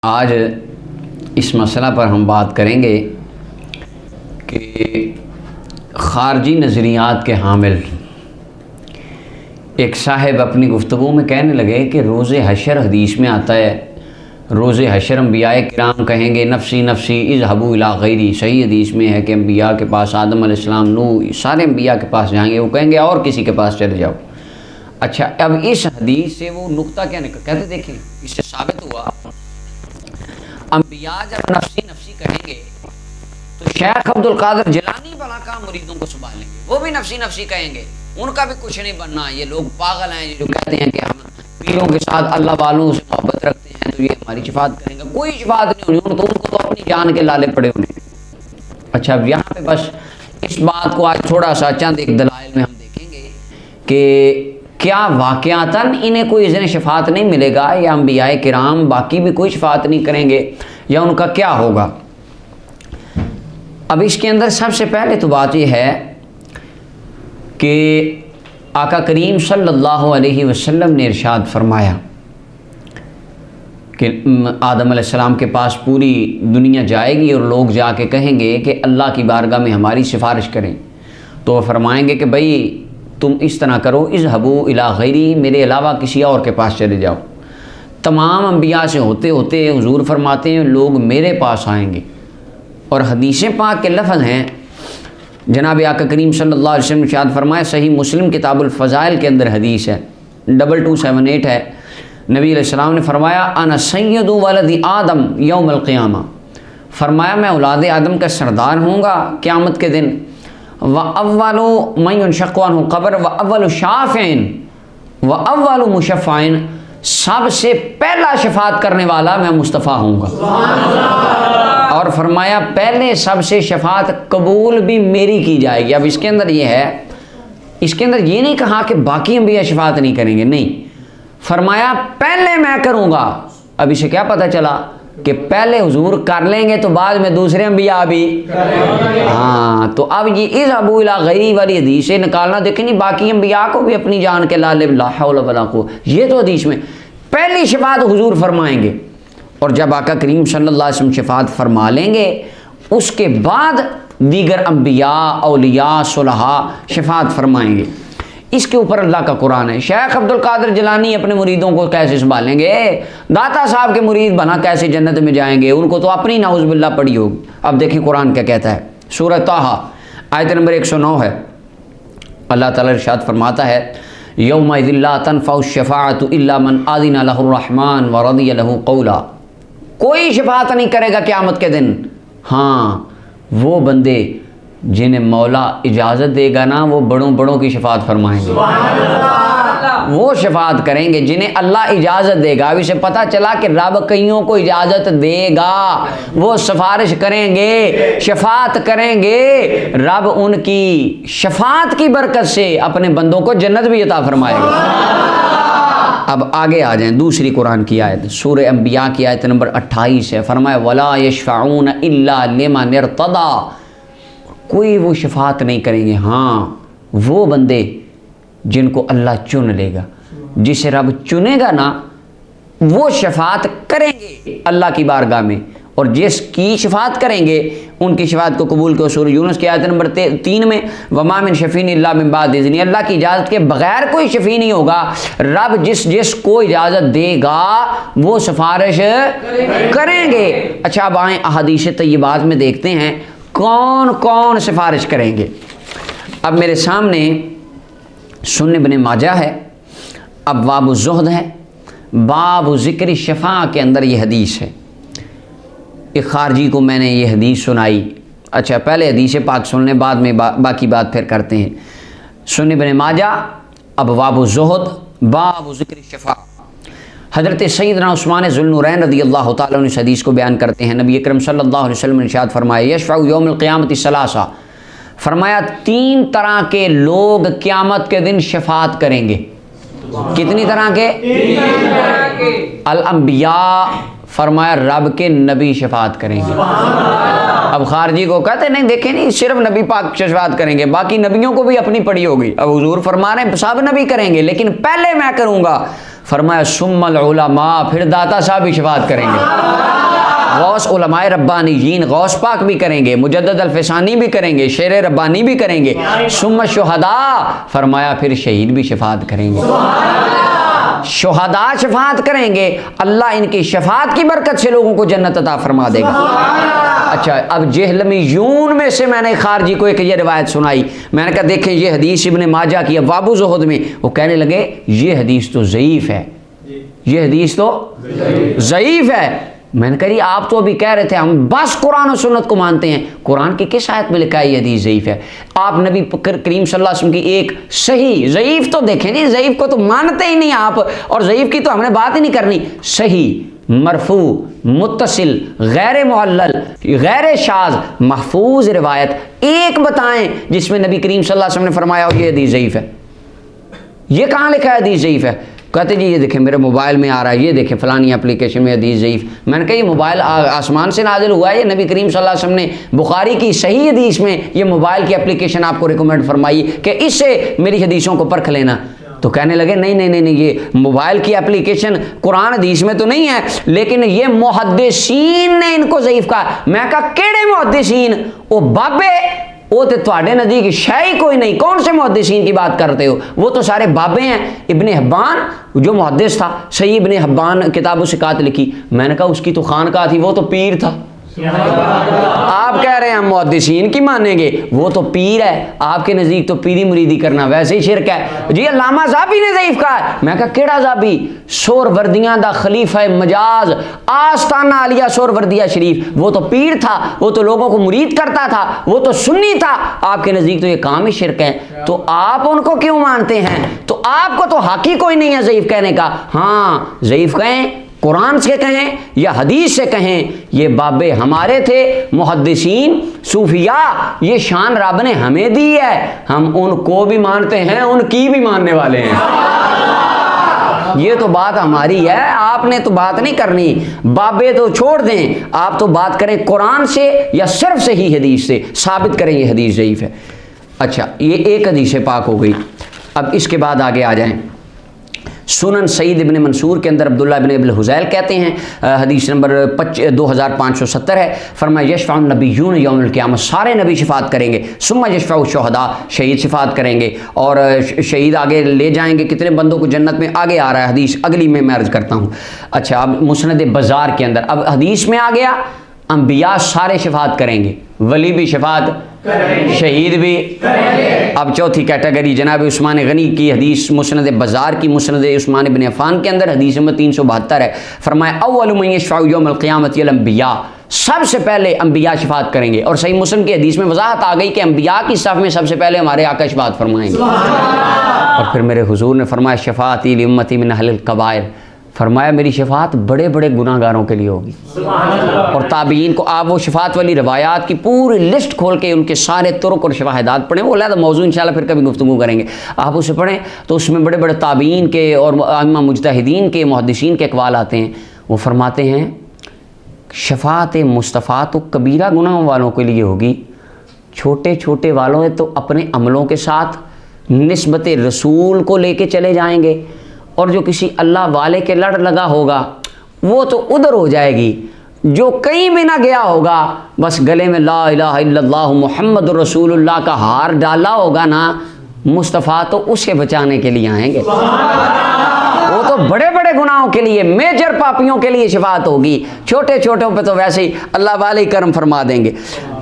आज इस मसला पर हम बात करेंगे कि ख़ारजी नज़रियात के हामिल एक साहिब अपनी गुफ्तगू में कहने लगे कि रोज़े हशर हदीस में आता है, रोज़े हशर अंबियाए किराम कहेंगे नफ़सी नफ़सी इज़हबू इला गैरी। सही हदीस में है कि अंबिया के पास आदम अलैहिस्सलाम, नूह, सारे अंबिया के पास जाएंगे, वो कहेंगे और किसी के पास चले जाओ। अच्छा, अब इस हदीस से वो नुक्ता क्या निकल, कहते देखें इससे साबित हुआ अंबिया जब नफ़सी नफ़सी कहेंगे तो शेख अब्दुल कादिर जिलानी भला का मुरीदों को संभालेंगे, वो भी नफ़सी नफ़सी कहेंगे, उनका भी कुछ नहीं बनना। ये लोग पागल हैं जो कहते हैं कि हम पीरों के साथ अल्लाह वालों से मोहब्बत रखते हैं तो ये हमारी शिफात करेंगे। कोई शिफात नहीं होनी, उनको तो अपनी जान के लाले पड़े होने। अच्छा, अब यहाँ पे बस इस बात को आज थोड़ा सा चंद एक दलाइल में हम देखेंगे कि क्या वाक़यातन इन्हें कोई इज़्न शफ़ात नहीं मिलेगा, या अंबियाए किराम बाकी भी कोई शफ़ात नहीं करेंगे, या उनका क्या होगा। अब इसके अंदर सबसे पहले तो बात यह है कि आका करीम सल्लल्लाहु अलैहि वसल्लम ने इरशाद फरमाया कि आदम अलैहिस्सलाम के पास पूरी दुनिया जाएगी और लोग जाके कहेंगे कि अल्लाह की बारगाह में हमारी सिफारिश करें, तो वह फरमाएंगे कि भाई तुम इस तरह करो, इज़हबू इला गैरी, मेरे अलावा किसी और के पास चले जाओ। तमाम अंबिया से होते होते हुजूर फरमाते हैं लोग मेरे पास आएंगे। और हदीस पाक के लफ्ज़ हैं, जनाब आका करीम सल्लल्लाहु अलैहि वसल्लम ने इरशाद फरमाया, सही मुस्लिम किताबुल फ़ज़ाइल के अंदर हदीस है 2278 है, नबी अलैहिस्सलाम ने फरमाया अना सय्यदु वलदी आदम यौमल क़ियामा, फरमाया मैं औलाद आदम का सरदार होऊंगा क़यामत के दिन। व अव्वलु मन युनशक़्क़ु अन्हु क़ब्र व अव्वलु शाफ़िइन व अव्वलु मुशफ़्फ़ाइन, सबसे पहला शफ़ात करने वाला मैं मुस्तफ़ा होऊंगा। और फरमाया पहले सबसे शफ़ात कबूल भी मेरी की जाएगी। अब इसके अंदर ये है, इसके अंदर ये नहीं कहा कि बाकी अंबिया शफ़ात नहीं करेंगे, नहीं, फरमाया पहले मैं करूँगा। अब इसे क्या पता चला कि पहले हुजूर कर लेंगे तो बाद में दूसरे अंबिया भी। हाँ, तो अब ये इज़हबू इला गैरी वाली हदीस से निकालना, देखें नहीं, बाकी अंबिया को भी अपनी जान के लाले ला हौल वला को, ये तो हदीस में पहली शफ़ात हुजूर फरमाएंगे। और जब आका करीम सल्लल्लाहु अलैहि वसल्लम शफ़ात फरमा लेंगे उसके बाद दीगर अंबिया, औलिया, सुलहा शफ़ात फरमाएंगे। इसके ऊपर अल्लाह का कुरान है। शेख अब्दुल कादिर जिलानी अपने मुरीदों को कैसे संभालेंगे, दाता साहब के मुरीद बना कैसे जन्नत में जाएंगे, उनको तो अपनी नाउज़ बिल्लाह पड़ी होगी। अब देखिए कुरान क्या कहता है, सूरह ताहा आयत नंबर 109 है। अल्लाह ताला इरशाद फरमाता है यौमइज़िन ला तनफ़उ शफ़ाअतु इल्ला मन आज़िन लहुर रहमान व रदिय लहू क़ौला, कोई शफ़ात नहीं करेगा क़यामत के दिन, हाँ वो बंदे जिन्हें मौला इजाज़त देगा ना, वो बड़ों बड़ों की शफ़ात फरमाएंगे, वो शफ़ात करेंगे जिन्हें अल्लाह इजाज़त देगा। अब इसे पता चला कि रब कईयों को इजाज़त देगा, वो सिफारिश करेंगे, शफ़ात करेंगे, रब उनकी शफ़ात की बरकत से अपने बंदों को जन्नत भी अता फरमाएगा। अब आगे आ जाएं, दूसरी कुरान की आयत सूरह अंबिया की आयत नंबर 28 है। फरमाया वला यशफ़ऊन इल्ला लिमन इर्तदा, कोई वो शफ़ात नहीं करेंगे, हाँ वो बंदे जिनको अल्लाह चुन लेगा, जिसे रब चुनेगा ना वो शफ़ात करेंगे अल्लाह की बारगाह में। और जिसकी शफ़ात करेंगे उनकी शफ़ात को कबूल करो। सूरह यूनुस की आयत नंबर 3 में वमा मिन शफ़ीन इल्ला मिन बाद इज़्नी, अल्लाह की इजाज़त के बग़ैर कोई शफ़ी नहीं होगा। रब जिसको इजाज़त देगा वो सिफारिश करेंगे। अच्छा, अब आएँ अहादीस तय्यबात में देखते हैं कौन कौन सिफारिश करेंगे। अब मेरे सामने सुन्न इब्न माजा है, अब बाबु ज़ुहद है, बाबु ज़िक्र शफ़ा के अंदर ये हदीस है। एक खारजी को मैंने ये हदीस सुनाई। अच्छा, पहले हदीस पाक सुन लें, बाद में बाकी बात फिर करते हैं। सुन्न इब्न माजा, अब बाबु ज़ुहद, बाबु ज़िक्र शफ़ा। हज़रत सैयदना उस्मान ज़ुल्नुरैन रज़ियल्लाहु ताला अन्हु इस हदीस को बयान करते हैं। नबी अकरम सल्लल्लाहु अलैहि वसल्लम ने इरशाद फरमाया यशफ़उ यौमुल क़ियामति सलासा, फरमाया 3 तरह के लोग क़यामत के दिन शफ़ात करेंगे। कितनी तरह के? अल अंबिया, फरमाया रब के नबी शफ़ात करेंगे। अब खारजी को कहते नहीं, देखें नहीं, सिर्फ नबी पाक शफ़ात करेंगे, बाकी नबियों को भी अपनी पड़ी होगी। अब हुजूर फरमा रहे हैं सब नबी करेंगे, लेकिन पहले मैं करूँगा। फरमाया सुम्मल उलमा, फिर दाता साहब भी शफात करेंगे, गौस उलमाए रब्बानीयीन, गौस पाक भी करेंगे, मुजद्दद अल-फ़सानी भी करेंगे, शेर रब्बानी भी करेंगे, सुम्मा शुहदा, फरमाया फिर शहीद भी शफात करेंगे, शुहदा शफात करेंगे। अल्लाह इनकी शफात की बरकत से लोगों को जन्नत अता फरमा देगा। अच्छा, अब जहलमीयून में से मैंने खारजी को एक ये रिवायत सुनाई, मैंने कहा देखें ये हदीस इब्ने माजा की अब्वाबु ज़ुहद में, वो कहने लगे ये हदीस तो ज़ईफ़ है, ये हदीस तो ज़ईफ़ है। मैंने कहा आप तो अभी कह रहे थे हम बस कुरान और सुन्नत को मानते हैं, कुरान की किस आयत में लिखा है ये हदीस ज़ईफ़ है? आप नबी करीम सल्लल्लाहु अलैहि वसल्लम की एक सही, ज़ईफ़ तो देखें जी, ज़ईफ़ को तो मानते ही नहीं आप, और ज़ईफ़ की तो हमने बात ही नहीं करनी, सही मरफू मुत्तसिल गैर मुअल्लल गैर शाज़ महफूज रिवायत एक बताएं जिसमें नबी करीम सल्लल्लाहु अलैहि वसल्लम ने फरमाया हो ये हदीस ज़ईफ़ है। ये कहाँ लिखा है हदीस ज़ईफ़ है? कहते जी ये देखें मेरे मोबाइल में आ रहा है, ये देखें फ़लानी एप्लीकेशन में हदीस ज़ईफ़। मैंने कहा ये मोबाइल आसमान से नाजिल हुआ है, ये नबी करीम सल्लल्लाहु अलैहि वसल्लम ने बुखारी की सही हदीस में ये मोबाइल की एप्लीकेशन आपको रिकमेंड फरमाई कि इससे मेरी हदीसों को परख लेना। तो कहने लगे नहीं नहीं नहीं नहीं, ये मोबाइल की एप्लीकेशन कुरान हदीस में तो नहीं है, लेकिन ये मुहद्दिसीन ने इनको ज़ईफ़ कहा। मैं कहा केड़े मुहद्दिसीन? ओ बाबे, वो तो ਤੁਹਾਡੇ नज़दीक शय ही कोई नहीं, कौन से मुहद्दिसीन की बात करते हो? वो तो सारे बाबे हैं। इब्ने हिब्बान जो मुहद्दिस था, सही इब्ने हिब्बान किताब सिकात लिखी, मैंने कहा उसकी तो खानकाह थी, वो तो पीर था। आप कह रहे हैं हम मुहद्दिसीन की मानेंगे, वो तो पीर है, आपके नज़दीक तो पीरी मुरीदी करना वैसे ही शिरक है। जी अल्लामा ज़ाबी ने ज़ईफ़ कहा है। मैं कहा केड़ा ज़ाबी? सोरवर्दियाँ दा खलीफा मजाज आस्ताना आलिया सोरवर्दिया शरीफ, वो तो पीर था, वो तो लोगों को मुरीद करता था, वो तो सुन्नी था। आपके नज़दीक तो ये काम ही शिरक है, तो आप उनको क्यों मानते हैं? तो आपको तो हक़ ही कोई नहीं है ज़ईफ़ कहने का। हाँ ज़ईफ़ कहें, कुरान से कहें या हदीस से कहें, ये बाबे हमारे थे मुहद्दिसीन सूफिया, ये शान रब ने हमें दी है, हम उनको भी मानते हैं, उनकी भी मानने वाले हैं। ये तो बात हमारी है, आपने तो बात नहीं करनी। बाबे तो छोड़ दें, आप तो बात करें कुरान से या सिर्फ सही हदीस से, साबित करें ये हदीस ज़ईफ़ है। अच्छा, ये एक हदीस पाक हो गई। अब इसके बाद आगे आ जाएं। सुनन सईद इब्न मंसूर के अंदर अब्दुल्लाह इब्न अबी हुज़ैल कहते हैं, हदीस नंबर 2570 है, फरमाया यशफ़अ नबिय्यून यौमुल क़ियामत, सारे नबी शफ़ात करेंगे, सुम्मा यशफ़अ शुहदा, शहीद शफ़ात करेंगे, और शहीद आगे ले जाएंगे कितने बंदों को जन्नत में। आगे आ रहा है हदीस, अगली में मैं अर्ज़ करता हूँ। अच्छा, अब मुस्नद बाज़ार के अंदर अब हदीस में आ गया अंबिया सारे शफ़ात करेंगे, वली भी शफ़ात, शहीद भी। अब चौथी कैटेगरी जनाब उस्मान गनी की हदीस मुस्नद बाज़ार की, मुस्नद उस्मान इब्न अफ़ान के अंदर हदीस नंबर 372 है, फरमाया अव्वलु मन यशफ़अ यौमल क़ियामति अल अंबिया, सबसे पहले अंबिया शफ़ात करेंगे। और सही मुस्लिम की हदीस में वज़ाहत आ गई कि अंबिया की सफ़ में सबसे पहले हमारे आका शफ़ात फरमाएंगे। और फिर मेरे हुज़ूर ने फरमाया शफ़ाअती लि उम्मती मिन अहलिल कबाइर, फरमाया मेरी शफ़ात बड़े बड़े गुनाहगारों के लिए होगी। और ताबीन को आप वो शफ़ात वाली रवायात की पूरी लिस्ट खोल के उनके सारे तुरुक और शवाहिदात पढ़ें, वो अलग मौजू इंशाल्लाह फिर कभी गुफ्तगू करेंगे। आप उसे पढ़ें तो उसमें बड़े बड़े ताबीन के और आइम्मा मुज्तहिदीन के मुहद्दिसीन के अक़वाल आते हैं। वो फरमाते हैं शफ़ात मुस्तफ़ा तो कबीरा गुनाहों वालों के लिए होगी, छोटे छोटे वालों तो अपने अमलों के साथ निस्बत रसूल को लेके चले जाएंगे, और जो किसी अल्लाह वाले के लड़ लगा होगा वो तो उधर हो जाएगी। जो कहीं भी ना गया होगा, बस गले में ला इलाहा इल्लल्लाह मुहम्मदुर रसूलुल्लाह का हार डाला होगा ना, मुस्तफ़ा तो उसे बचाने के लिए आएंगे। वो तो बड़े बड़े गुनाहों के लिए, मेजर पापियों के लिए शफ़ात होगी, छोटे छोटों पे तो वैसे ही अल्लाह वाले करम फरमा देंगे।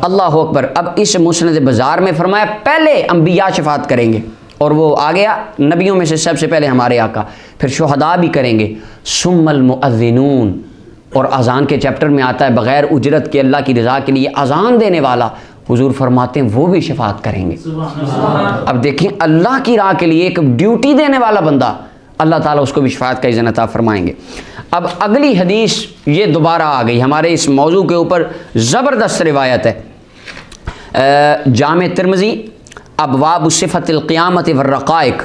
अल्लाह अकबर। अब इस मुस्नद बाज़ार में फरमाया पहले अंबिया शफ़ात करेंगे, और वो आ गया नबियों में से सबसे पहले हमारे आका, फिर शुहदा भी करेंगे, सुम्मल मुअज़्ज़िनून, और अज़ान के चैप्टर में आता है बग़ैर उजरत के अल्लाह की रज़ा के लिए अज़ान देने वाला, हुजूर फरमाते हैं वो भी शफ़ात करेंगे। अब देखें अल्लाह की राह के लिए एक ड्यूटी देने वाला बंदा, अल्लाह ताला उसको भी शफ़ात का इज़्ज़त अता फरमाएंगे। अब अगली हदीस ये दोबारा आ गई हमारे इस मौजू के ऊपर, ज़बरदस्त रिवायत है, जामे तिरमिज़ी अबवाब सिफ़तिल क़ियामत वर्रक़ाइक़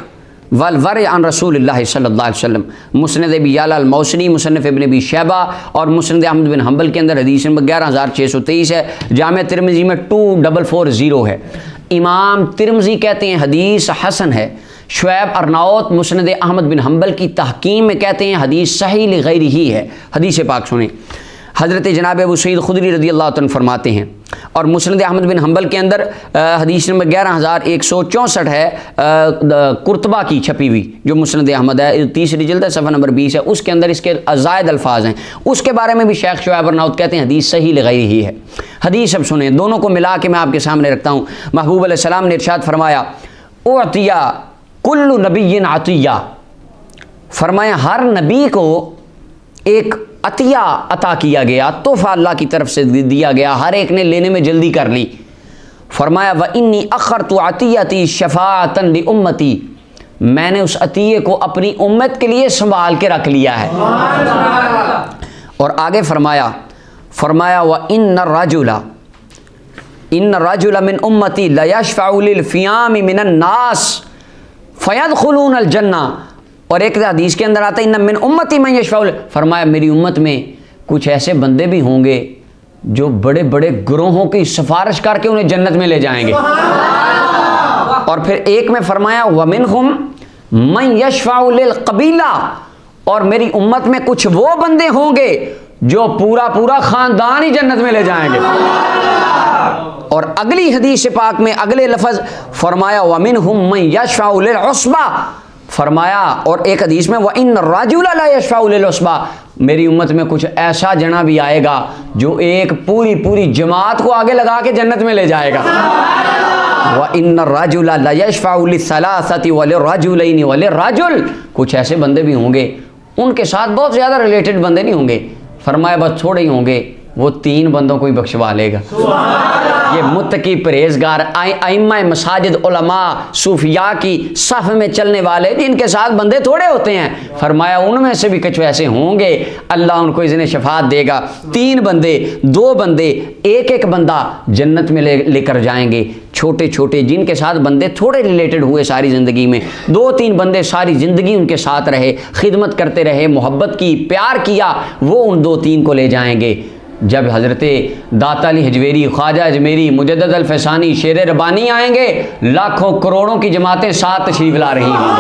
वल वर अन रसूलिल्लाह सल्लल्लाहु अलैहि वसल्लम, मुस्नद अबी याला अल मौसनी, मुसन्नफ़ इब्न अबी शैबा और मुस्नद अहमद बिन हम्बल के अंदर हदीस नंबर 11623 है, जामे तिरमिज़ी में 2440 है। इमाम तिरमिज़ी कहते हैं हदीस हसन है, शुएब अर्नाउत मुस्नद अहमद बिन हम्बल की तहकीम में कहते हैं हदीस सही लिगैरिही है। हदीस पाक सुने, हज़रत जनाब अबू सईद खुदरी रज़ी अल्लाह तआला अन्हु फरमाते हैं, और मुस्नद अहमद बिन हम्बल के अंदर हदीस नंबर 11164 है, कुर्तबा की छपी हुई जो मुस्नद अहमद है, तीसरी जिल्द है, सफ़ा नंबर 20 है, उसके अंदर इसके ज़ायद अल्फाज हैं। उसके बारे में भी शेख शुएब अर्नाउत कहते हैं हदीस सही लिगैरिही है। हदीस अब सुने, दोनों को मिला के मैं आपके सामने रखता हूँ। महबूब अलैहिस्सलाम ने इरशाद फरमाया, उअतिया कुल्लु नबिय्यिन अतिया, फरमाया हर नबी को एक अतिया अता किया गया, तोहफा अल्लाह की तरफ से दिया गया, हर एक ने लेने में जल्दी कर ली। फरमाया व इन्नी अखरतु अतियती शफाअतन लि उम्मती, मैंने उस अतिये को अपनी उम्मत के लिए संभाल के रख लिया है। और आगे फरमाया व इन्न रजुला मिन उम्मती ला यशफअउ लिल फ़ियाम मिनन नास फयदखुलून अल जन्ना, और एक हदीस के अंदर आता है इन्न मिन उम्मती मन यशफअउ, फरमाया मेरी उम्मत में कुछ ऐसे बंदे भी होंगे जो बड़े बड़े गुरोहों की सिफारिश करके उन्हें जन्नत में ले जाएंगे। और फिर एक में फरमाया व मिनहुम मन यशफअउ लिल कबीला, और मेरी उम्मत में कुछ वो बंदे होंगे जो पूरा पूरा खानदान ही जन्नत में ले जाएंगे। और अगली हदीस पाक में अगले लफ्ज़ फरमाया व मिनहुम मन यशफअउ लिल उस्बा, फरमाया और एक हदीस में व इन रजुला ला यशफअउ लिल उस्बा, मेरी उम्मत में कुछ ऐसा जना भी आएगा जो एक पूरी पूरी जमात को आगे लगा के जन्नत में ले जाएगा। व इन रजुला ला यशफअउ लिस्सलासति व लिर्रजुलैनि व लिर्रजुल, कुछ ऐसे बंदे भी होंगे उनके साथ बहुत ज़्यादा रिलेटेड बंदे नहीं होंगे, फरमाया बस थोड़े ही होंगे, वो 3 बंदों को ही बख्शवा लेगा। ये मुत्तकी परहेजगार आइम्मा मसाजिद उलमा सूफिया की सफ़ में चलने वाले जिनके साथ बंदे थोड़े होते हैं, फरमाया उनमें से भी कुछ ऐसे होंगे अल्लाह उनको इज़्ने शफात देगा। 3 बंदे, 2 बंदे, एक बंदा जन्नत में लेकर जाएंगे, छोटे छोटे जिनके साथ बंदे थोड़े रिलेटेड हुए सारी ज़िंदगी में, 2-3 बंदे सारी ज़िंदगी उनके साथ रहे, खिदमत करते रहे, मोहब्बत की, प्यार किया, वो उन 2-3 को ले जाएंगे। जब हज़रत दाता अली हजवेरी, ख्वाजा अजमेरी, मुजद्दद अल फैसानी, शेर रबानी आएंगे, लाखों करोड़ों की जमातें साथ तशरीफ ला रही होंगी,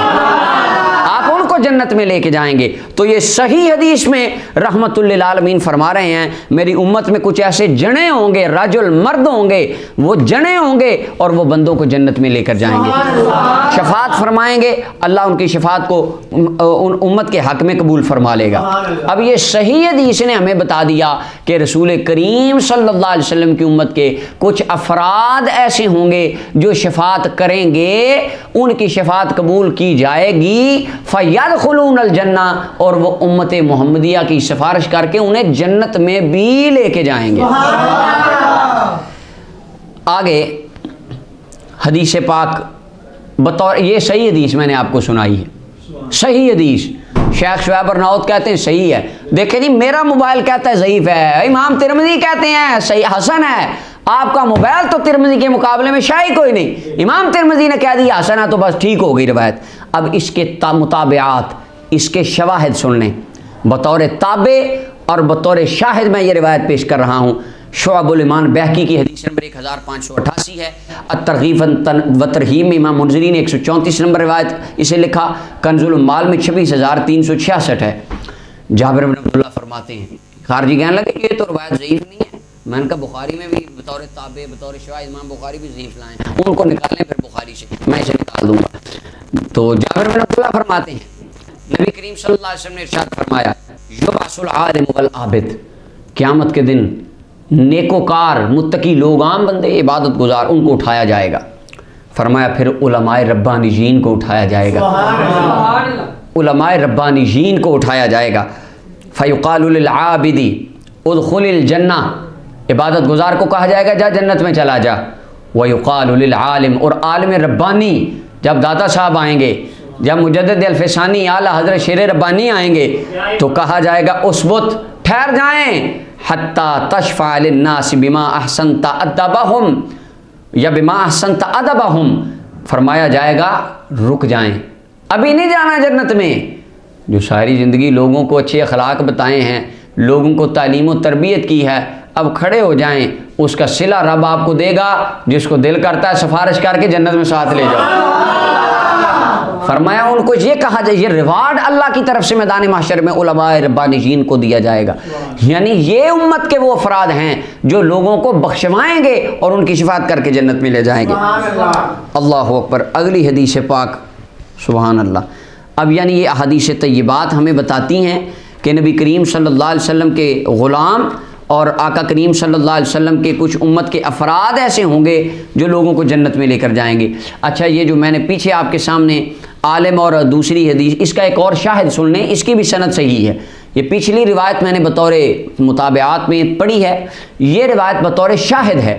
आप उनको जन्नत में लेके जाएंगे। तो ये सही हदीस में रहमतुल लिल आलमीन फरमा रहे हैं मेरी उम्मत में कुछ ऐसे जने होंगे, रजुल मर्द होंगे, वो जने होंगे और वो बंदों को जन्नत में लेकर जाएंगे, शफात फरमाएंगे, अल्लाह उनकी शफात को उन उम्मत के हक में कबूल फरमा लेगा। अब ये सही हदीस ने हमें बता दिया कि रसूल करीम सल्लल्लाहु अलैहि वसल्लम की उम्मत के कुछ अफराद ऐसे होंगे जो शफात करेंगे, उनकी शफात कबूल की जाएगी, फयदखुलून अल जन्ना, और वो उम्मत मोहम्मदिया की सिफारिश करके उन्हें जन्नत में भी लेके जाएंगे। आगे हदीस पाक बतौर, ये सही हदीस मैंने आपको सुनाई है, सही हदीस, शेख शुएब अर्नाउत कहते हैं सही है। देखें जी, मेरा मोबाइल कहता है ज़ईफ़ है, इमाम तिरमिज़ी कहते हैं सही हसन है, आपका मोबाइल तो तिरमिज़ी के मुकाबले में शाही कोई नहीं, इमाम तिरमिज़ी ने कह दिया हसन है तो बस ठीक हो गई रवायत। अब इसके मुताबिआत, इसके शवाहिद सुन लें, बतौर ताबे और बतौर शाहिद मैं ये रिवायत पेश कर रहा हूँ। शुअबुल ईमान बहकी की हदीस नंबर 1588 है, अत-तरग़ीब व तरहीब में इमाम मुनज़िरी ने 134 नंबर रिवायत इसे लिखा, कंज़ुल माल में 26,366 है। जाबिर बिन अब्दुल्लाह फरमाते हैं, खारजी कहने लगे ये तो रिवायत ज़ईफ़ नहीं है, मैंने कहा बुखारी में भी बतौर ताबे बतौर शवाहिद इमाम बुखारी भी ज़ईफ़ लाएँ, उनको निकालें फिर बुखारी से, मैं इसे निकाल दूँगा। तो जाबिर बिन अब्दुल्लाह फरमाते हैं नबी करीम सल्लल्लाहु अलैहि वसल्लम ने इरशाद फरमाया, युबअसुल आलिम वल आबिद, क़यामत के दिन नेकोकार मुत्तकी लोग, आम बंदे इबादत गुजार, उनको उठाया जाएगा। फरमाया फिर उलमाए रब्बानीजीन को उठाया जाएगा, उलमाए रब्बानीजीन को उठाया जाएगा। फ़युक़ालु लिल आबिदी उदख़ुलिल जन्ना, इबादत गुजार को कहा जाएगा जा जन्नत में चला जा। व युक़ालु लिल आलिम, और आलिम रब्बानी, जब दादा साहब आएंगे, जब मुजद्दिद अल फैसानी आला हज़रत शेर रब्बानी आएंगे तो कहा जाएगा उसबुत, ठहर जाएं, हत्ता तशफ़ा लिन्नास बिमा अहसनता अदबहुम या बिमा अहसनता अदबहुम, फरमाया जाएगा रुक जाएं, अभी नहीं जाना जन्नत में। जो सारी ज़िंदगी लोगों को अच्छे अखलाक बताए हैं, लोगों को तालीम व तरबियत की है, अब खड़े हो जाएं, उसका सिला रब आपको देगा, जिसको दिल करता है सिफारिश करके जन्नत में साथ ले जाओ। फरमाया उनको ये कहा जाए, ये रिवार्ड अल्लाह की तरफ से मैदान महशर में उलमाए रब्बानीजीन को दिया जाएगा। यानी ये उम्मत के वो अफराद हैं जो लोगों को बख्शवाएंगे और उनकी शिफात करके जन्नत में ले जाएंगे। अल्लाह अकबर। अगली हदीस पाक, सुभान अल्लाह। अब यानी ये हदीस तय्यबात हमें बताती हैं कि नबी करीम सल्लल्लाहु अलैहि वसल्लम के ग़ुलाम और आका करीम सल्लल्लाहु अलैहि वसल्लम के कुछ उम्मत के अफराद ऐसे होंगे जो लोगों को जन्नत में लेकर जाएंगे। अच्छा, ये जो मैंने पीछे आपके सामने आलिम और दूसरी हदीस, इसका एक और शाहिद सुन लें, इसकी भी सनद सही है। ये पिछली रिवायत मैंने बतौर मुताबिआत में पढ़ी है, ये रिवायत बतौर शाहिद है।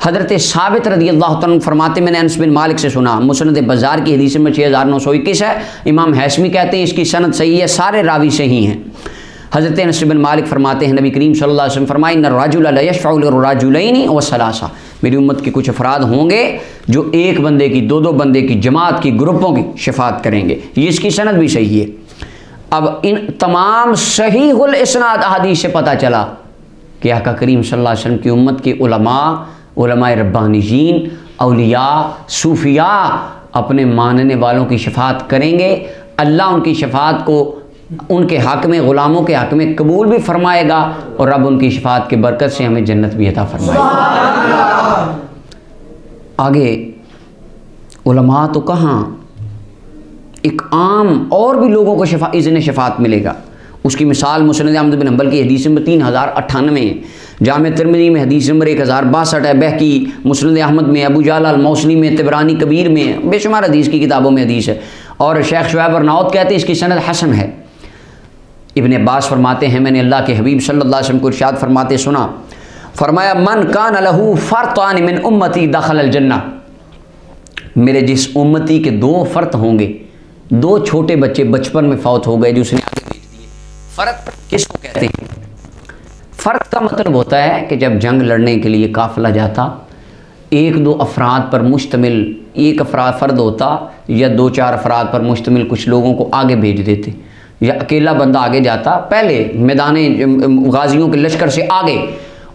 हज़रत साबित रज़ी अल्लाह तआला फरमाते, मैंने अनस बिन मालिक से सुना, मुस्नद बाज़ार की हदीस में 6921 है। इमाम हैशमी कहते हैं इसकी सनद सही है, सारे रावी सही हैं। हज़रत अनस बिन मालिक फरमाते हैं, नबी करीम सल्लल्लाहु अलैहि वसल्लम फरमाए, इन्ना रजुल ला यशफ़उ लिर्रजुलैनि व सलासा, मेरी उम्मत के कुछ अफराद होंगे जो एक बंदे की, दो बंदे की, जमात की, ग्रुपों की शफात करेंगे। ये इसकी सनद भी सही है। अब इन तमाम सहीहुल इस्नाद अहादीस से पता चला कि आका करीम सल्लल्लाहु अलैहि वसल्लम की उम्मत के उलमाए रब्बानीजीन, औलिया, सूफिया अपने मानने वालों की शफात करेंगे। अल्लाह उनकी शफात को उनके हक़ में, ग़ुलामों के हक़ में कबूल भी फरमाएगा और रब उनकी शफात की बरकत से हमें जन्नत भी अता फरमाएगा। आगे उलमा तो कहाँ, एक आम और भी लोगों को इज़्न शफात मिलेगा। उसकी मिसाल मुस्नद अहमद बिन हंबल की हदीस नंबर 3098 है, जामे तिरमिज़ी में हदीस नंबर 1062 है, बहकी मुस्नद अहमद में, अबू जाल अल मौसली में, तिबरानी कबीर में, बेशुमार हदीस की किताबों में हदीस है। और शेख शुएब अर्नाउत कहते हैं इसकी सनद हसन है। इब्न अब्बास फरमाते हैं, मैंने अल्लाह के हबीब सल्लल्लाहु अलैहि वसल्लम को इरशाद फरमाते सुना, फरमाया, मन कान लहू फ़र्तान मिन उम्मती दखल जन्ना, मेरे जिस उम्मती के दो फ़र्त होंगे, दो छोटे बच्चे बचपन में फौत हो गए जो उसने आगे भेज दिए। फ़र्त किसको कहते हैं? फ़र्त का मतलब होता है कि जब जंग लड़ने के लिए काफ़िला जाता, एक दो अफराद पर मुश्तमिल एक फ़र्द होता या दो चार अफराद पर मुश्तमिल कुछ लोगों को आगे भेज देते, या अकेला बंदा आगे जाता, पहले मैदान गाजियों के लश्कर से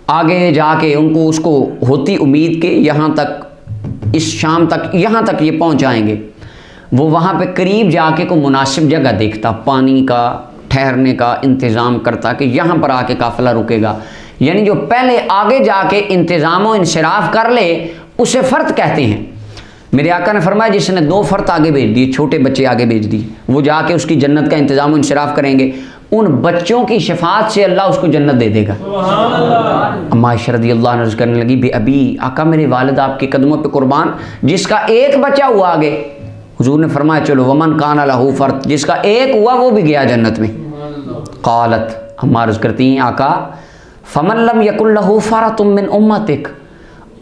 आगे जाके उनको उसको होती उम्मीद के यहाँ तक, इस शाम तक, यहाँ तक ये पहुँच जाएंगे। वो वहाँ पे करीब जाके को मुनासिब जगह देखता, पानी का ठहरने का इंतज़ाम करता कि यहाँ पर आके काफ़िला रुकेगा। यानी जो पहले आगे जाके इंतज़ाम व इंसराफ कर ले उसे फ़र्द कहते हैं। मेरे आका ने फरमाया, जिसने दो फ़र्द आगे भेज दिए, छोटे बच्चे आगे भेज दिए, वो जाके उसकी जन्नत का इंतज़ाम व इंसराफ करेंगे, उन बच्चों की शफात से अल्लाह उसको जन्नत दे देगा। अम्मा आयशा रज़ियल्लाहु अन्हा अर्ज़ करने लगी, बे अबी, आका मेरे वालिद आपके कदमों पे कुर्बान, जिसका एक बच्चा हुआ आगे, हुजूर ने फरमाया, चलो वमन कान लहू फ़र्द, जिसका एक हुआ वो भी गया जन्नत में। क़ालत, अम्मा अर्ज़ करती हैं, आका फ़मन लम यकुल लहू फ़रतुम मिन उम्मतिक,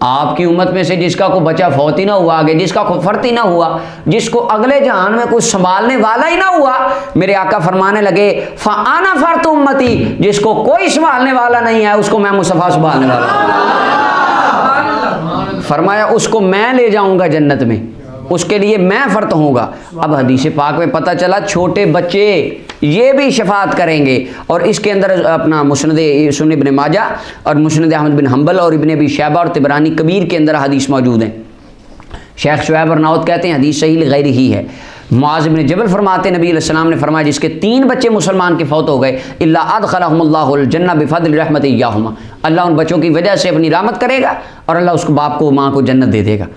आपकी उम्मत में से जिसका को बच्चा फौत ही ना हुआ आगे, जिसका को फ़र्त ही ना हुआ, जिसको अगले जहान में कुछ संभालने वाला ही ना हुआ, मेरे आका फरमाने लगे, फ़अना फ़र्त उम्मती, जिसको कोई संभालने वाला नहीं है उसको मैं मुस्तफ़ा संभालने वाला, फरमाया उसको मैं ले जाऊंगा जन्नत में, उसके लिए मैं फ़र्त होऊंगा। अब हदीस पाक में पता चला छोटे बच्चे ये भी शफात करेंगे। और इसके अंदर अपना मुस्नद सुन्न इब्न माजा और मुस्नद अहमद बिन हंबल और इब्न अबी शैबा और तिबरानी कबीर के अंदर हदीस मौजूद हैं। शेख शुएब अर्नाउत कहते हैं हदीस सही गैर ही है। मुआज़ बिन जबल फरमाते, नबी अलैहि सलाम ने फरमाया, जिसके 3 बच्चे मुसलमान के फौत हो गए, इल्ला अदखलहुमुल्लाहुल जन्नह बिफज़्लि रहमति इय्याहुमा, अल्लाह उन बच्चों की वजह से अपनी रहमत करेगा और अल्लाह उसको बाप को माँ को जन्नत दे देगा।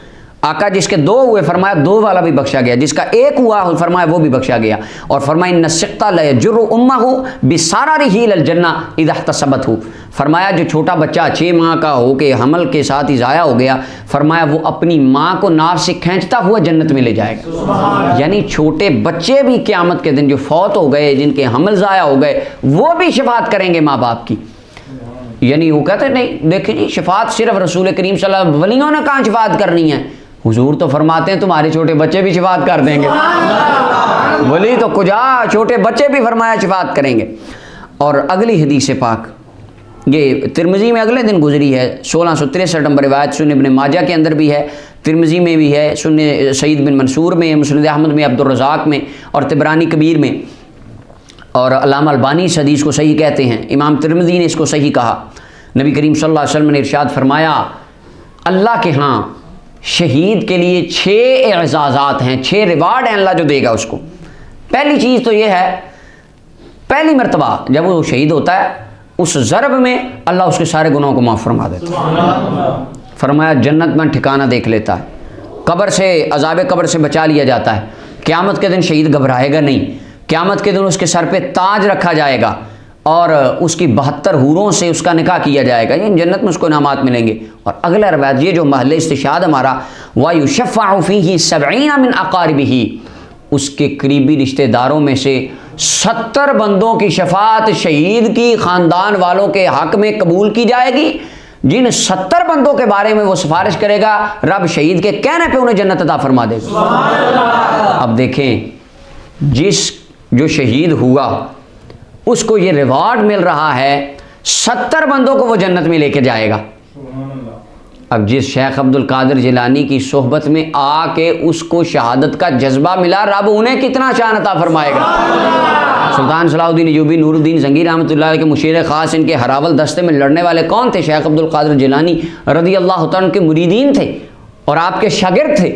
आका जिसके 2 हुए, फरमाया 2 वाला भी बख्शा गया, जिसका 1 हुआ फरमाया वो भी बख्शा गया। और फरमाया इन्ना सिक़्ता ला यजुर्रु उम्महु बिसारिही इलल जन्नह इज़ा इहतसबतहु, फरमाया जो छोटा बच्चा 6 माह का होके हमल के साथ ही ज़ाया हो गया, फरमाया वो अपनी माँ को नाव से खींचता हुआ जन्नत में ले जाएगा। यानी छोटे बच्चे भी क़यामत के दिन जो फौत हो गए, जिनके हमल ज़ाया हो गए, वो भी शफात करेंगे माँ बाप की। यानी वो कहते नहीं, देखिए जी शफात सिर्फ रसूल करीम सल्लल्लाहु अलैहि वसल्लम वलियों ने कहाँ शफात करनी है, हुजूर तो फरमाते हैं तुम्हारे छोटे बच्चे भी शफात कर देंगे। वली तो कुजा, छोटे बच्चे भी फरमाया शफात करेंगे। और अगली हदीस पाक ये तिरमिज़ी में अगले दिन गुजरी है, 1663 नंबर रिवायत सुन्न इब्न माजा के अंदर भी है, तिरमिज़ी में भी है, सुन्न सईद बिन मंसूर में, मुस्नद अहमद में, अब्दुर रज़ाक में और तिबरानी कबीर में। और अल्लामा अलबानी इस हदीस को सही कहते हैं। इमाम तिरमिज़ी ने इसको सही कहा। नबी करीम सल्लल्लाहु अलैहि वसल्लम ने इरशाद फरमाया, अल्लाह के यहाँ शहीद के लिए 6 एजाज़ात हैं, 6 रिवार्ड हैं अल्लाह जो देगा उसको। पहली चीज़ तो ये है, पहली मरतबा जब वो शहीद होता है उस ज़रब में अल्लाह उसके सारे गुनाहों को माफ़ फरमा देता है। फरमाया जन्नत में ठिकाना देख लेता है, कब्र से, अज़ाब कब्र से बचा लिया जाता है। क़यामत के दिन शहीद घबराएगा नहीं, क़यामत के दिन उसके सर पे ताज रखा जाएगा और उसकी 72 हूरों से उसका निकाह किया जाएगा। ये जन्नत में उसको इनामात मिलेंगे। और अगला रवायत ये जो महल इस्तिशाद हमारा, वयुशफ़अ फ़ीही 70 मिन अक़ारिबिही, उसके करीबी रिश्तेदारों में से 70 बंदों की शफात शहीद की ख़ानदान वालों के हक़ में कबूल की जाएगी। जिन 70 बंदों के बारे में वो सिफारिश करेगा, रब शहीद के कहने पे उन्हें जन्नत अता फरमा देगा। अब देखें, जो शहीद हुआ उसको ये रिवार्ड मिल रहा है, 70 बंदों को वो जन्नत में लेके जाएगा। अब जिस शेख अब्दुल कादिर जिलानी की सोहबत में आके उसको शहादत का जज्बा मिला, रब उन्हें कितना शान अता फरमाएगा। सुल्तान सलाहुद्दीन अय्यूबी नूरुद्दीन ज़ंगी रहमतुल्लाह के मुशीर ख़ास, इनके हरावल दस्ते में लड़ने वाले कौन थे? शेख अब्दुल कादिर जिलानी रज़ी अल्लाह तआला अन्हु के मुरीदीन थे और आपके शागिर्द थे,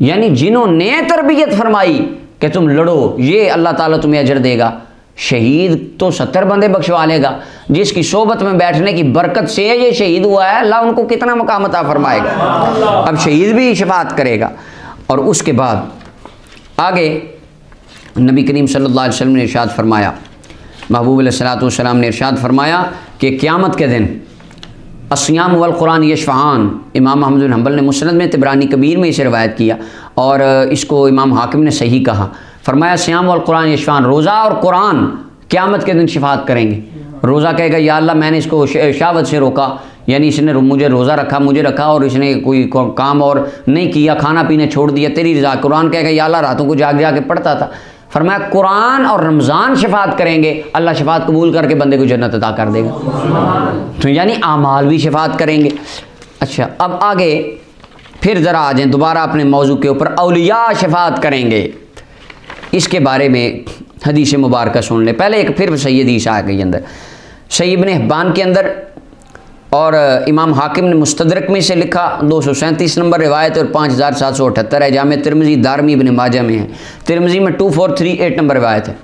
यानी जिन्होंने तरबियत फरमाई कि तुम लड़ो, ये अल्लाह ताला तुम्हें अजर देगा। शहीद तो 70 बंदे बख्शवा लेगा, जिसकी सोबत में बैठने की बरकत से ये शहीद हुआ है, अल्लाह उनको कितना मकाम अता फरमाएगा। अब शहीद भी शफाअत करेगा। और उसके बाद आगे नबी करीम सल्लल्लाहु अलैहि वसल्लम ने इरशाद फरमाया, महबूब अलैहिस्सलातु वस्सलाम ने इरशाद फरमाया कि क़यामत के दिन अस्सियाम वल कुरान यशफ़ान, इमाम अहमद बिन हंबल ने मुस्नद में, तिबरानी कबीर में इसे रवायत किया और इसको इमाम हाकिम ने सही कहा। फरमाया सियाम वल कुरान यशफ़ान, रोज़ा और कुरान क़यामत के दिन शिफात करेंगे। रोज़ा कहेगा या अल्लाह मैंने इसको शहावत से रोका, यानी इसने मुझे रोज़ा रखा, मुझे रखा और इसने कोई काम और नहीं किया, खाना पीना छोड़ दिया, तेरी रज़ा। कुरान कहेगा या अल्लाह रातों को जाग जाके पढ़ता था। फरमाया कुरान और रमज़ान शफात करेंगे, अल्लाह शफात कबूल करके बंदे को जन्नत अता कर देगा। तो यानी आमाल भी शफात करेंगे। अच्छा, अब आगे फिर ज़रा आ जाएँ दोबारा अपने मौजू के ऊपर, औलिया शफात करेंगे। इसके बारे में हदीस मुबारक सुन ले। पहले एक फिर सही हदीस आ गई अंदर, सही इब्न हिब्बान के अंदर और इमाम हाकिम ने मुस्तदरक में से लिखा, 237 नंबर रिवायत और 5778 है। जामे तिरमिज़ी दारमी इब्न माजा में है। तिरमिज़ी में 2438 नंबर रिवायत है।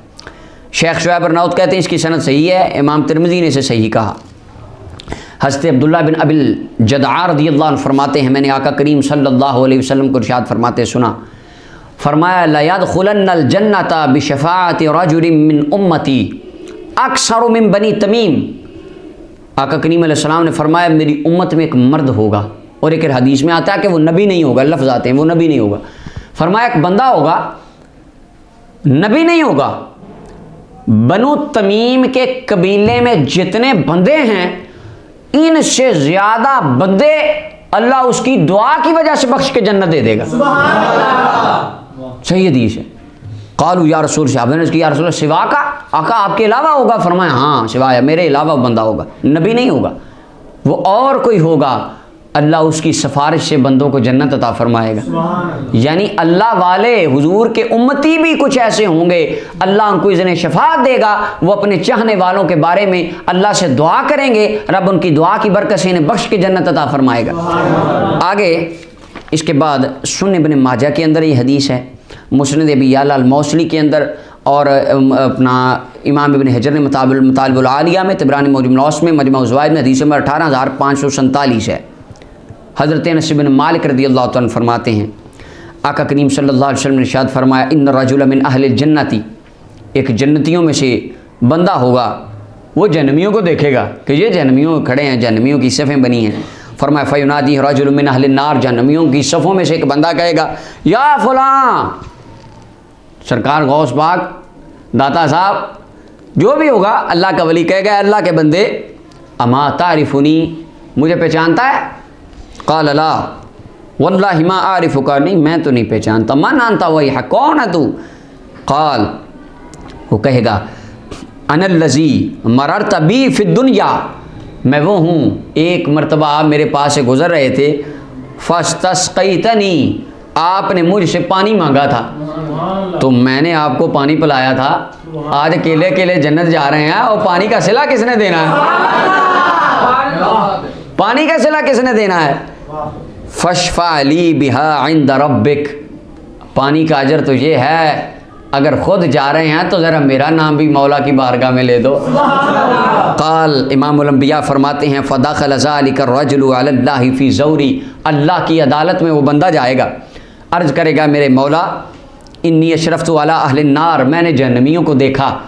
शेख शुएब अर्नाउत कहते हैं इसकी सनद सही है, इमाम तिरमिज़ी ने इसे सही कहा। हज़रत अब्दुल्लाह बिन अबिल जदआ रज़ियल्लाहु अन्हु फरमाते हैं, मैंने आका करीम सल्लल्लाहु अलैहि वसल्लम को इरशाद फरमाते सुना, फरमाया ला यदखुलन्नल जन्नता बिशफ़ाअति रजुलिन मिन उम्मती अक्सर मिन बनी तमीम। आका करीम अलैहिस्सलाम ने फरमाया मेरी उम्मत में एक मर्द होगा, और एक हदीस में आता है कि वो नबी नहीं होगा, लफ्ज़ आते हैं वो नबी नहीं होगा। फरमाया एक बंदा होगा, नबी नहीं होगा, बनु तमीम के कबीले में जितने बंदे हैं इनसे ज़्यादा बंदे अल्लाह उसकी दुआ की वजह से बख्श के जन्नत दे देगा। सही हदीस है। कालू या रसूल, साहब ने या रसूल सिवा का, आका आपके अलावा होगा? फरमाया हाँ सिवाय मेरे अलावा बंदा होगा, नबी नहीं होगा, वो और कोई होगा, अल्लाह उसकी सिफारिश से बंदों को जन्नत अता फरमाएगा। यानी अल्लाह वाले हुजूर के उम्मती भी कुछ ऐसे होंगे, अल्लाह उनको इज़्ने शफाअत देगा, वो अपने चाहने वालों के बारे में अल्लाह से दुआ करेंगे, रब उनकी दुआ की बरकत से इन्हें बख्श के जन्नत अता फरमाएगा। आगे इसके बाद सुन्न इब्न माजा के अंदर ये हदीस है, मुस्नद अबी याला अल मौसली के अंदर और अपना इमाम इब्न हजर ने मतालिबुल आलिया में, तिबरानी मौजम लौस में, मजमा ज़वाइद में हदीस नंबर 18547 है। हज़रत अनस बिन मालिक रज़ियल्लाहु अन्हु फरमाते हैं, आका करीम सल्लल्लाहु अलैहि वसल्लम ने इरशाद फरमाया, इन्न रजुला मिन अहलिल जन्नती, एक जन्नतियों में से बंदा होगा, वो जन्नमियों को देखेगा कि ये जन्नमियों खड़े हैं, जन्नमियों की सफ़ें बनी हैं। फरमाया फ़युनादी रजुल मिन अहलिन नार, जन्नमियों की सफ़ों में से एक बंदा कहेगा या फ़लाँ, सरकार गौस पाक दाता साहब जो भी होगा, अल्लाह का वली कहेगा अल्लाह के बंदे, अमा तारिफुनी, मुझे पहचानता है? क़ाल ला वल्लाहि मा आरिफुका, नहीं मैं तो नहीं पहचानता। मन अंता वही है, कौन है तू? क़ाल, वो कहेगा अनल्लज़ी मररत बी फ़िद दुनिया, मैं वो हूँ एक मरतबा आप मेरे पास से गुज़र रहे थे, फ़स्तस्क़ैतनी, आपने मुझसे पानी मांगा था तो मैंने आपको पानी पिलाया था। आज अकेले अकेले जन्नत जा रहे हैं और पानी का सिला किसने देना है? पानी का सिला किसने देना है? फ़शफ़ा अली बिहा इंद रब्बिक, पानी का अजर तो ये है, अगर ख़ुद जा रहे हैं तो ज़रा मेरा नाम भी मौला की बारगाह में ले दो। क़ाल इमामुल अंबिया फरमाते हैं फ़दख़ल ज़ालिका रजुलु अलल्लाहि फ़ी ज़ौरी, अल्लाह की अदालत में वो बंदा जाएगा, अर्ज़ करेगा मेरे मौला इन्नी अशरफ़तु अला अहलिन नार, मैंने जहन्नमियों को देखा,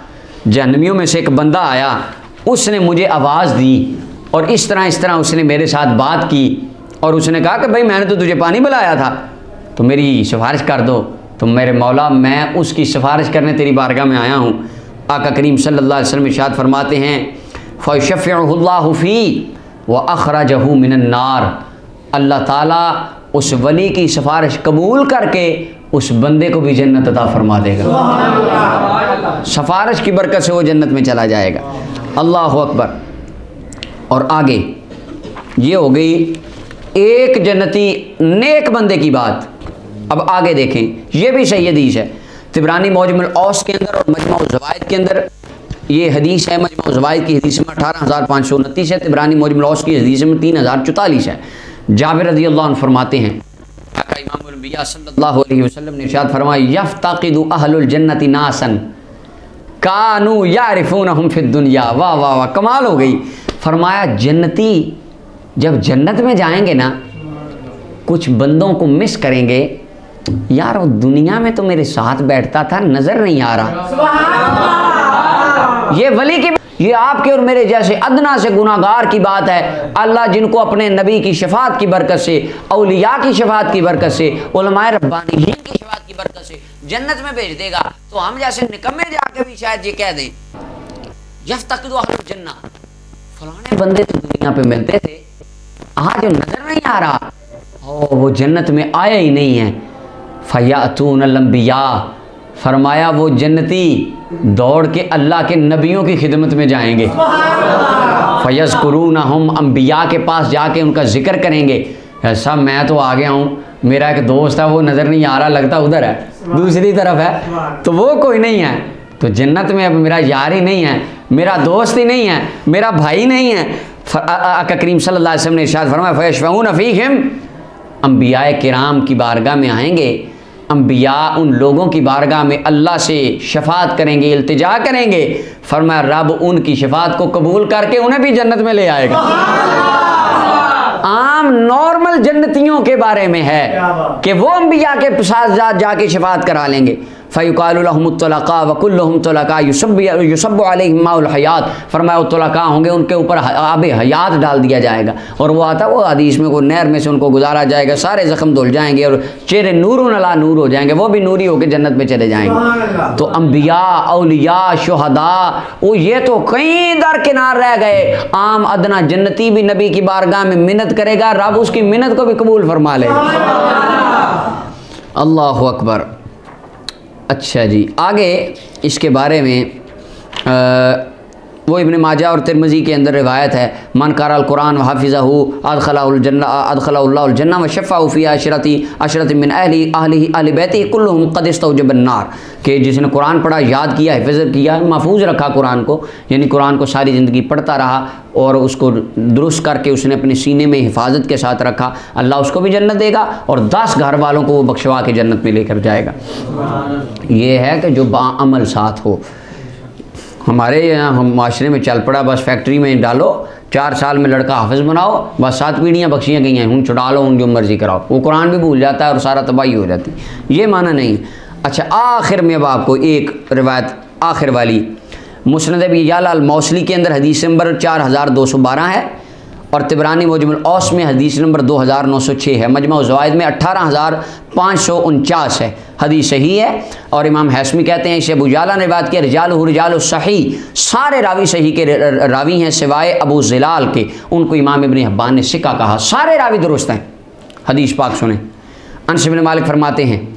जहन्नमियों में से एक बंदा आया, उसने मुझे आवाज़ दी और इस तरह उसने मेरे साथ बात की और उसने कहा कि भाई मैंने तो तुझे पानी पिलाया था, तो मेरी सिफारिश कर दो। तो मेरे मौला मैं उसकी सिफारिश करने तेरी बारगाह में आया हूँ। आका करीम सल्लल्लाहु अलैहि वसल्लम इरशाद फरमाते हैं फ़यशफ़िउहुल्लाहु फ़ी व अख़रजहु मिनन नार, अल्लाह ताला उस वली की सिफारिश कबूल करके उस बंदे को भी जन्नत अता फरमा देगा। सिफारिश की बरकत से वो जन्नत में चला जाएगा। अल्लाह अकबर। और आगे ये हो गई एक जन्नती नेक बंदे की बात। अब आगे देखें, ये भी सही हदीस है, तिबरानी मौजमुल औस के अंदर और मजमू ज़वाइद के अंदर ये हदीस है। मजमू ज़वाइद की हदीस में 18,529 है, तिबरानी मौजमुल औस की हदीस में 3,044 है। जाबिर रज़ी अल्लाह अन्हु फरमाते हैं आका इमामुल अंबिया सल्लल्लाहु अलैहि वसल्लम ने इरशाद फरमाया यफ्ताकिदु अहलुल जन्नति नासन कानू यारिफूनहुम फिद दुनिया। वाह वाह वाह, कमाल हो गई। फरमाया जन्नती जब जन्नत में जाएंगे ना, कुछ बंदों को मिस करेंगे, यार वो दुनिया में तो मेरे साथ बैठता था, नजर नहीं आ रहा। ये वली की, ये आपके और मेरे जैसे अदना से गुनाहगार की बात है। अल्लाह जिनको अपने नबी की शफात की बरकत से, औलिया की शफात की बरकत से, उलमाए रब्बानीयीन की शफात की बरकत से जन्नत में भेज देगा, तो हम जैसे निकम्मे जाके भी शायद ये कह दें यफ्तकिदु अहलुल जन्ना, फलाने बंदे तो दुनिया पे मिलते थे, आज नजर नहीं आ रहा, वो जन्नत में आया ही नहीं है। फ़यातूनल अंबिया, फरमाया वो जन्नती दौड़ के अल्लाह के नबियों की खिदमत में जाएंगे। फ़यज़कुरूनहुम, अंबिया के पास जाके उनका जिक्र करेंगे, ऐसा मैं तो आ गया हूँ, मेरा एक दोस्त है वो नज़र नहीं आ रहा, लगता उधर है, दूसरी तरफ है, तो वो कोई नहीं है, तो जन्नत में अब मेरा यार ही नहीं है, मेरा दोस्त ही नहीं है, मेरा भाई नहीं है। आका करीम सल्लल्लाहु अलैहि वसल्लम ने इरशाद फरमाया फ़यशफ़ऊन फ़ीहिम, अंबिया किराम की बारगाह में आएंगे, अंबिया उन लोगों की बारगाह में अल्लाह से शफात करेंगे, इल्तिजा करेंगे। फरमाया रब उनकी शफात को कबूल करके उन्हें भी जन्नत में ले आएगा। आम नॉर्मल जन्नतियों के बारे में है कि वो अंबिया के साथ जाके शफात करा लेंगे। फ़युक़ालु लहुमुत तुलक़ा व कुल्लुहुम तुलक़ा युसब्बु अलैहिम माउल हयात, फरमाया तुलक़ा होंगे, उनके ऊपर आबे हयात डाल दिया जाएगा, और वो आता वो हदीस में, वो नहर में से उनको गुजारा जाएगा, सारे ज़ख्म धुल जाएंगे और चेहरे नूरुन अला नूर हो जाएंगे, वो भी नूरी होकर जन्नत में चले जाएंगे। तो अंबिया, औलिया, शुहदा, वो ये तो कहीं दरकिनार रह गए। आम अदना जन्नती भी नबी की बारगाह में मिन्नत करेगा, रब उसकी मिन्नत को भी कबूल फरमा ले। अल्लाहु अकबर। अच्छा जी, आगे इसके बारे में वो इब्न माजा और तिरमिज़ी के अंदर रिवायत है, मन क़राअल कुरान व हाफ़िज़हु अदख़लहुल जन्नह व शफ़अहु फ़ी अशरति मिन अहली बैतिही कुल्लुहुम क़द इस्तौजबन नार, कि जिसने कुरान पढ़ा, याद किया, हिफ़्ज़ किया, महफूज रखा कुरान को, यानी कुरान को सारी ज़िंदगी पढ़ता रहा और उसको दुरुस्त करके उसने अपने सीने में हिफाजत के साथ रखा, अल्लाह उसको भी जन्नत देगा और 10 घर वालों को वो बख्शवा के जन्नत में लेकर जाएगा। ये है कि जो बाअमल साथ हो। हमारे यहाँ हम माशरे में चल पड़ा, बस फैक्ट्री में डालो, 4 साल में लड़का हाफिज़ बनाओ, बस 7 पीढ़ियाँ बख्शियाँ गई हैं, छुड़ा लो, उन जो मर्ज़ी कराओ, वो कुरान भी भूल जाता है और सारा तबाही हो जाती, ये माना नहीं। अच्छा, आखिर में अब आपको एक रिवायत आखिर वाली, मुस्नद अबी याला अल मौसली के अंदर हदीस नंबर 4212 है और तिबरानी मौजमुल औस में हदीस नंबर 2906 है, मजमू ज़वाइद में 18,549 है, हदीस सही है। और इमाम हैसमी कहते हैं इसे अबू याला ने बात किया, रिजालुहु रिजालु सही, सारे रावी सही के रावी हैं सिवाय अबू ज़िलाल के, उनको इमाम इब्न हिब्बान ने सिका कहा, सारे रावी दुरुस्त हैं। हदीस पाक सुने, अनस बिन मालिक फरमाते हैं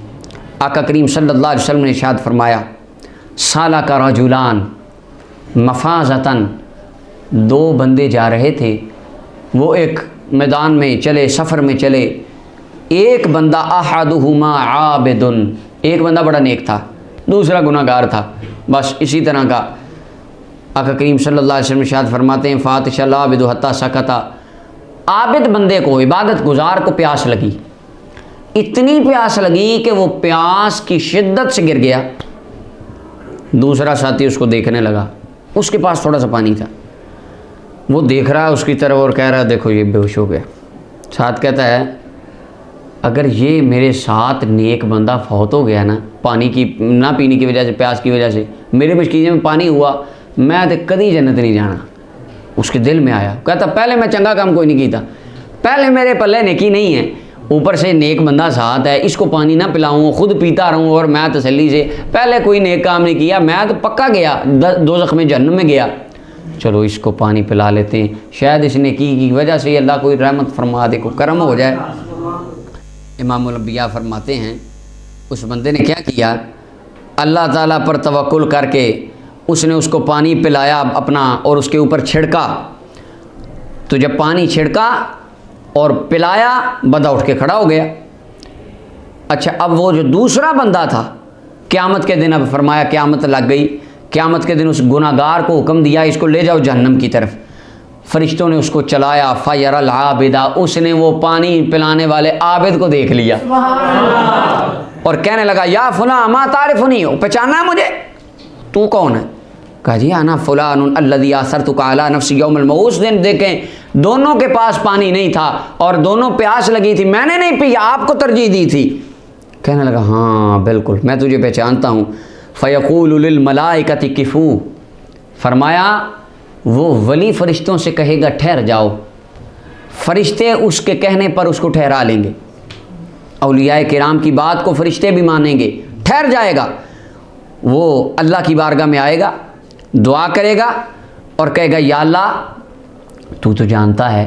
आका करीम सल्लल्लाहु अलैहि वसल्लम ने इरशाद फरमाया, साला का रजुलान मफाजतन, 2 बंदे जा रहे थे, वो एक मैदान में चले, सफ़र में चले, एक बंदा अहदुहुमा आबिदुन, एक बंदा बड़ा नेक था, दूसरा गुनाहगार था, बस इसी तरह का। आका करीम सल्लल्लाहु अलैहि वसल्लम इरशाद फरमाते हैं फ़ातिशल आबिदु हत्ता सकता, आबिद बंदे को, इबादत गुजार को प्यास लगी, इतनी प्यास लगी कि वो प्यास की शिद्दत से गिर गया। दूसरा साथी उसको देखने लगा, उसके पास थोड़ा सा पानी था, वो देख रहा है उसकी तरफ और कह रहा है देखो ये बेहोश हो गया। साथ कहता है अगर ये मेरे साथ नेक बंदा फौत हो गया ना, पानी की ना पीने की वजह से, प्यास की वजह से, मेरे मशकीजे में पानी हुआ, मैं तो कभी जन्नत नहीं जाना। उसके दिल में आया, कहता पहले मैं चंगा काम कोई नहीं किया, पहले मेरे पल्ले नेकी नहीं है, ऊपर से नेक बंदा साथ है, इसको पानी ना पिलाऊँ, खुद पीता रहूँ और मैं तसल्ली से, पहले कोई नेक काम नहीं किया, मैं तो पक्का गया दोज़ख में, जहन्नम में गया। चलो इसको पानी पिला लेते हैं, शायद इस नेकी की वजह से अल्लाह कोई रहमत फरमा दे, को करम हो जाए। इमामुल अंबिया फरमाते हैं उस बंदे ने क्या किया, अल्लाह ताला पर तवक्कुल करके उसने उसको पानी पिलाया अपना और उसके ऊपर छिड़का। तो जब पानी छिड़का और पिलाया, बंदा उठ के खड़ा हो गया। अच्छा, अब वो जो दूसरा बंदा था, क़यामत के दिन, अब फरमाया क़यामत लग गई, क़यामत के दिन उस गुनाहगार को हुक्म दिया इसको ले जाओ जहन्नम की तरफ। फरिश्तों ने उसको चलाया, फ़यरल आबिदा, उसने वो पानी पिलाने वाले आबिद को देख लिया और कहने लगा या फुला मा तारिफुनी, हो पहचाना मुझे, तू कौन है? कहा जी आना फुलान अल्लज़ी आसरतुका अला नफ्सी यौमल मौत। उस दिन देखें दोनों के पास पानी नहीं था और दोनों प्यास लगी थी, मैंने नहीं पिया, आपको तरजीह दी थी। कहने लगा हाँ बिल्कुल मैं तुझे पहचानता हूँ। फ़यक़ूलु लिल मलाइकति किफ़ू, फरमाया वो वली फ़रिश्तों से कहेगा ठहर जाओ, फ़रिश्ते उसके कहने पर उसको ठहरा लेंगे। औलियाए किराम की बात को फ़रिश्ते भी मानेंगे, ठहर जाएगा। वो अल्लाह की बारगाह में आएगा, दुआ करेगा और कहेगा या अल्लाह तू तो जानता है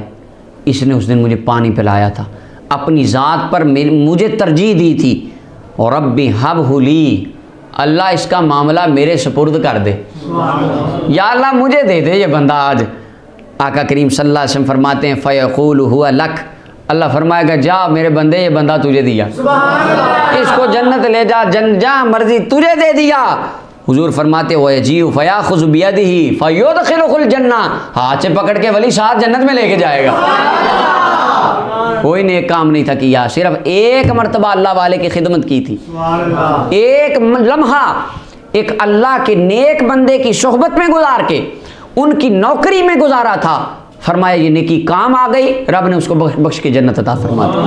इसने उस दिन मुझे पानी पिलाया था, अपनी ज़ात पर मुझे तरजीह दी थी, और रब्बी हब हुली, अल्लाह इसका मामला मेरे सुपुर्द कर दे, या अल्लाह मुझे दे दे ये बंदा आज। आका करीम सल्लल्लाहु अलैहि वसल्लम फरमाते हैं फ़यक़ूलु हुवा लक, अल्लाह फरमाएगा जा मेरे बंदे ये बंदा तुझे दिया, इसको जन्नत ले जा, जहाँ मर्जी तुझे दे दिया। हुजूर फरमाते वयजीउ फ़याख़ुज़ु बियदिही फ़युदख़िलुहुल जन्ना, हाथ से पकड़ के वली साथ जन्नत में लेके जाएगा। कोई नेक काम नहीं था किया, सिर्फ एक मरतबा अल्लाह वाले की खिदमत की थी, एक लम्हा एक अल्लाह के नेक बंदे की सोहबत में गुजार के, उनकी नौकरी में गुजारा था। फरमाया ये नेकी काम आ गई, रब ने उसको बख्श के जन्नत अता फरमा दी।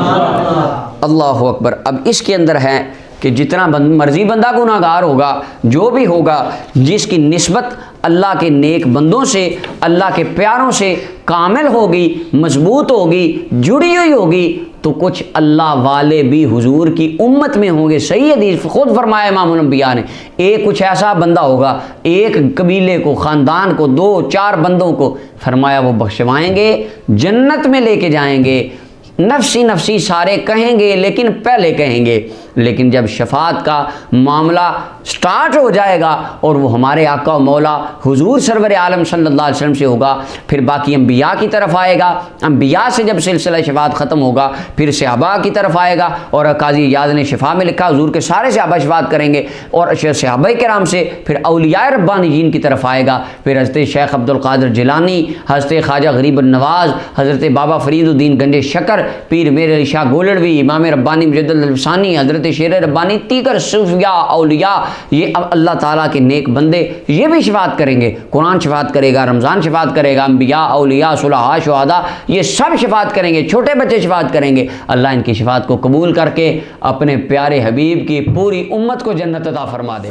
अल्लाहु अकबर। अब इसके अंदर है कि जितना मर्जी बंदा गुनाहगार होगा, जो भी होगा, जिसकी निस्बत अल्लाह के नेक बंदों से, अल्लाह के प्यारों से कामिल होगी, मजबूत होगी, जुड़ी हुई होगी, तो कुछ अल्लाह वाले भी हुजूर की उम्मत में होंगे। सही हदीस खुद फरमाया इमामुल अंबिया ने, एक कुछ ऐसा बंदा होगा, एक कबीले को, ख़ानदान को, 2-4 बंदों को फरमाया वो बख्शवाएंगे, जन्नत में लेके जाएंगे। नफ्सी नफ्सी सारे कहेंगे, लेकिन पहले कहेंगे, लेकिन जब शफात का मामला स्टार्ट हो जाएगा और वो हमारे आका और मौला हुजूर सरवर आलम सल्लल्लाहु अलैहि वसल्लम से होगा, फिर बाकी अंबिया की तरफ आएगा, अंबिया से जब सिलसिला शफात ख़त्म होगा फिर सहाबा की तरफ आएगा। और काजी याद ने शिफा में लिखा हुजूर के सारे सहाबा शफात करेंगे, और सहाबा किराम से फिर औलिया रब्बानीयीन की तरफ आएगा, फिर हज़रत शेख अब्दुल कादिर जिलानी, हज़रत ख्वाजा गरीब नवाज़, हज़रत बाबा फरीदुद्दीन गंजे शकर, पीर मेरे अली शाह गोलड़वी, इमाम रब्बानी मुजद्दिद अल-फ़सानी, हज़रत शेर रब्बानी, तीगर सूफिया औलिया, ये अब अल्लाह ताला के नेक बंदे ये भी शफात करेंगे। कुरान शफात करेगा, रमज़ान शफात करेगा, अंबिया औलिया सुलहा शुहदा ये सब शफात करेंगे, छोटे बच्चे शफात करेंगे। अल्लाह इनकी शफात को कबूल करके अपने प्यारे हबीब की पूरी उम्मत को जन्नत अता फरमा दे।